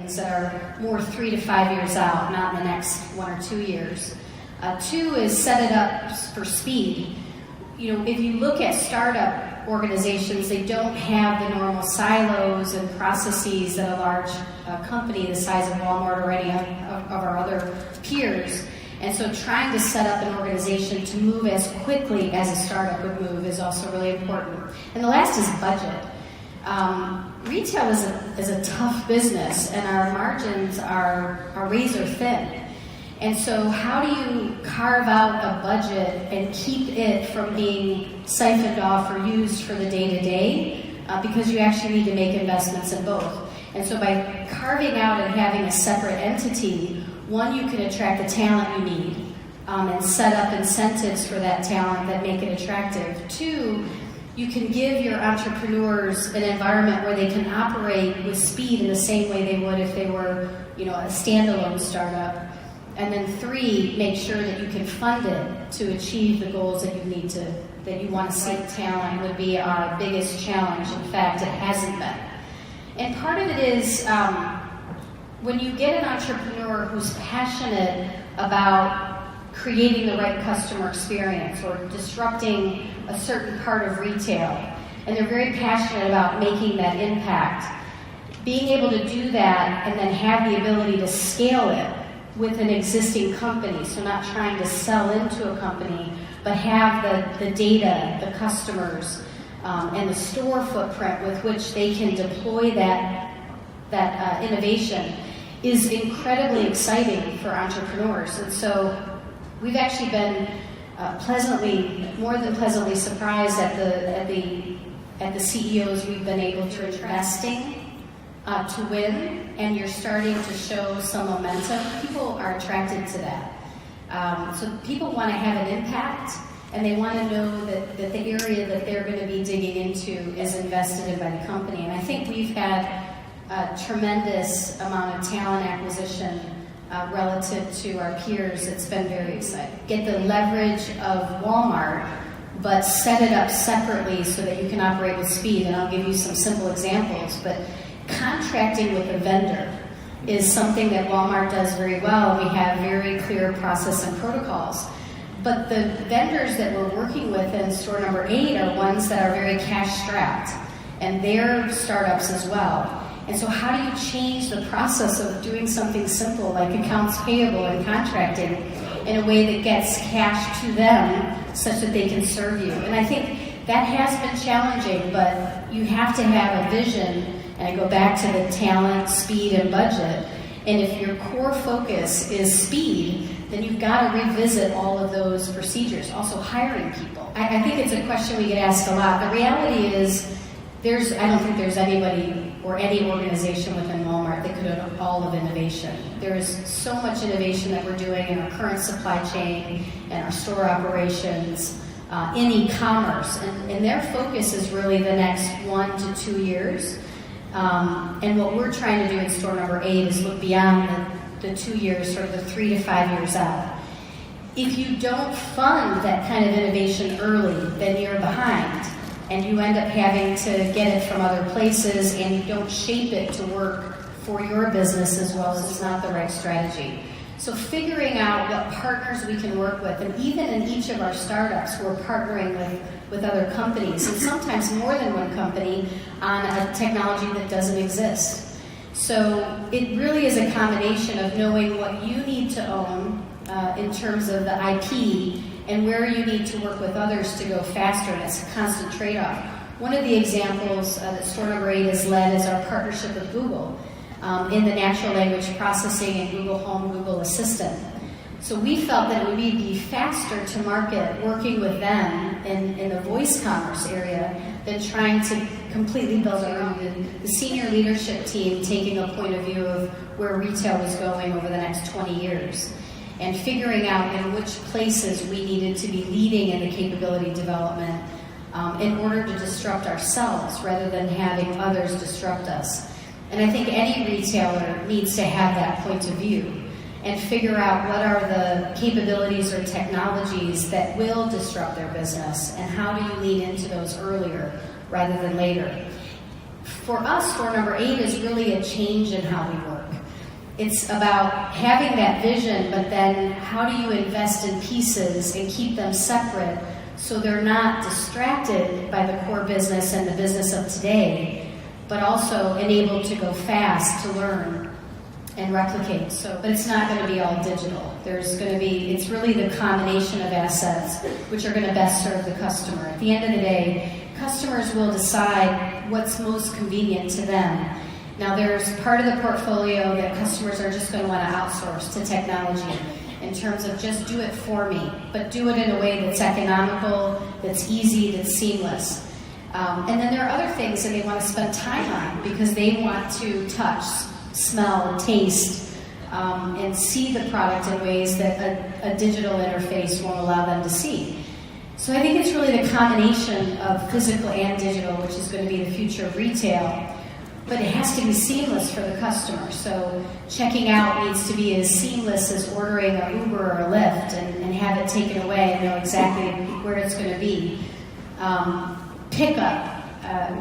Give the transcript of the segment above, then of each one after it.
things that are more 3 to 5 years out, not in the next 1 or 2 years. 2 is set it up for speed. You know, if you look at startup organizations, they don't have the normal silos and processes that a large company the size of Walmart or any of our other peers. And so trying to set up an organization to move as quickly as a startup would move is also really important. And the last is budget. Retail is a tough business, and our margins are razor thin. And so how do you carve out a budget and keep it from being siphoned off or used for the day-to-day? Because you actually need to make investments in both. And so by carving out and having a separate entity, one, you can attract the talent you need and set up incentives for that talent that make it attractive. 2, you can give your entrepreneurs an environment where they can operate with speed in the same way they would if they were, you know, a standalone startup. And then 3, make sure that you can fund it to achieve the goals that you want to see. Talent would be our biggest challenge. In fact, it hasn't been. And part of it is when you get an entrepreneur who's passionate about creating the right customer experience or disrupting a certain part of retail, and they're very passionate about making that impact, being able to do that and then have the ability to scale it with an existing company, so not trying to sell into a company, but have the data, the customers, and the store footprint with which they can deploy that innovation is incredibly exciting for entrepreneurs. And so we've actually been more than pleasantly surprised at the CEOs we've been able to investing to win, and you're starting to show some momentum. People are attracted to that. So people want to have an impact, and they want to know that the area that they're going to be digging into is invested in by the company. And I think we've had a tremendous amount of talent acquisition relative to our peers. It's been very exciting. Get the leverage of Walmart, but set it up separately so that you can operate with speed. And I'll give you some simple examples, but contracting with a vendor is something that Walmart does very well. We have very clear process and protocols. But the vendors that we're working with in store number 8 are ones that are very cash strapped, and they're startups as well. And so how do you change the process of doing something simple like accounts payable and contracting in a way that gets cash to them such that they can serve you? And I think that has been challenging, but you have to have a vision. And I go back to the talent, speed, and budget. And if your core focus is speed, then you've got to revisit all of those procedures. Also, hiring people. I think it's a question we get asked a lot. The reality is, I don't think there's anybody or any organization within Walmart that could have all of innovation. There is so much innovation that we're doing in our current supply chain and our store operations, in e-commerce. And their focus is really the next 1 to 2 years. And what we're trying to do in store number 8 is look beyond the 2 years, sort of the 3 to 5 years out. If you don't fund that kind of innovation early, then you're behind, and you end up having to get it from other places, and you don't shape it to work for your business as well as it's not the right strategy. So figuring out what partners we can work with, and even in each of our startups, we're partnering with other companies, and sometimes more than one company, on a technology that doesn't exist. So it really is a combination of knowing what you need to own in terms of the IP, and where you need to work with others to go faster, and it's a constant trade-off. One of the examples that store number 8 has led is our partnership with Google in the natural language processing and Google Home, Google Assistant. So we felt that it would be faster to market working with them in the voice commerce area than trying to completely build our own. The senior leadership team taking a point of view of where retail was going over the next 20 years and figuring out in which places we needed to be leading in the capability development in order to disrupt ourselves rather than having others disrupt us. And I think any retailer needs to have that point of view and figure out what are the capabilities or technologies that will disrupt their business, and how do you lean into those earlier rather than later. For us, store number 8 is really a change in how we work. It's about having that vision, but then how do you invest in pieces and keep them separate so they're not distracted by the core business and the business of today, but also enabled to go fast, to learn and replicate. But it's not going to be all digital. It's really the combination of assets which are going to best serve the customer. At the end of the day, customers will decide what's most convenient to them. Now, there's part of the portfolio that customers are just going to want to outsource to technology in terms of just do it for me, but do it in a way that's economical, that's easy, that's seamless. And then there are other things that they want to spend time on because they want to touch, smell, taste, and see the product in ways that a digital interface won't allow them to see. So I think it's really the combination of physical and digital, which is going to be the future of retail. But it has to be seamless for the customer. So checking out needs to be as seamless as ordering an Uber or a Lyft and have it taken away and know exactly where it's going to be. Pickup.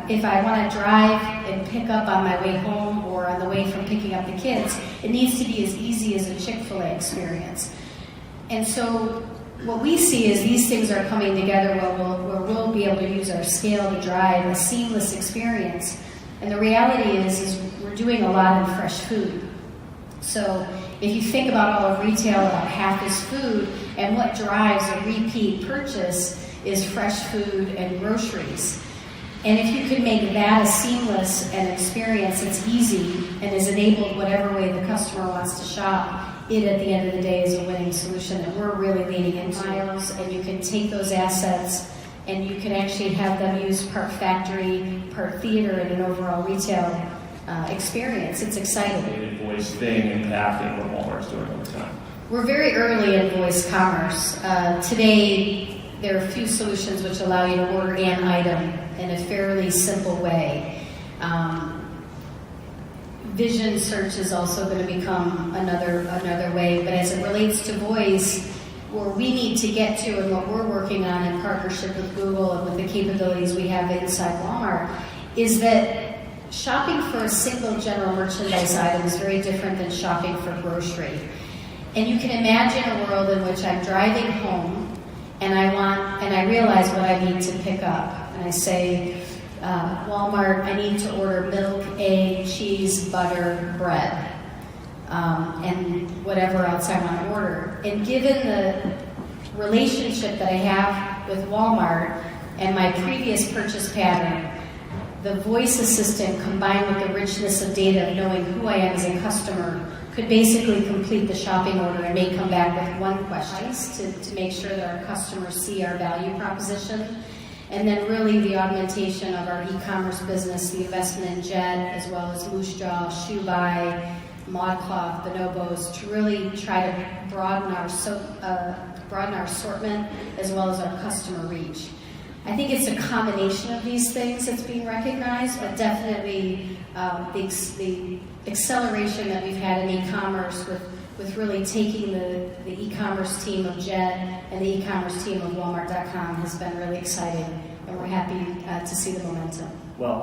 If I want to drive and pick up on my way home or on the way from picking up the kids, it needs to be as easy as a Chick-fil-A experience. And so what we see is these things are coming together where we'll be able to use our scale to drive a seamless experience. And the reality is we're doing a lot in fresh food. So if you think about all of retail, about half is food, and what drives a repeat purchase is fresh food and groceries. And if you could make that a seamless an experience that's easy and is enabled whatever way the customer wants to shop, it at the end of the day is a winning solution that we're really leaning into. And you can take those assets and you can actually have them use part factory, part theater in an overall retail experience. It's exciting. The voice thing impacting what Walmart's doing over time. We're very early in voice commerce. Today, there are a few solutions which allow you to order an item in a fairly simple way. Vision search is also going to become another way, but as it relates to voice, where we need to get to and what we're working on in partnership with Google and with the capabilities we have inside Walmart is that shopping for a single general merchandise item is very different than shopping for grocery. And you can imagine a world in which I'm driving home and I realize what I need to pick up. And I say, Walmart, I need to order milk, egg, cheese, butter, bread. And whatever else I want to order. And given the relationship that I have with Walmart and my previous purchase pattern, the voice assistant combined with the richness of data of knowing who I am as a customer could basically complete the shopping order and may come back with one question to make sure that our customers see our value proposition. And then really the augmentation of our e-commerce business, the investment in Jet, as well as Moose Jaw, Shoe Buy, ModCloth, Bonobos, to really try to broaden our assortment as well as our customer reach. I think it's a combination of these things that's being recognized, but definitely the acceleration that we've had in e-commerce with really taking the e-commerce team of Jet and the e-commerce team of Walmart.com has been really exciting, and we're happy to see the momentum. Well.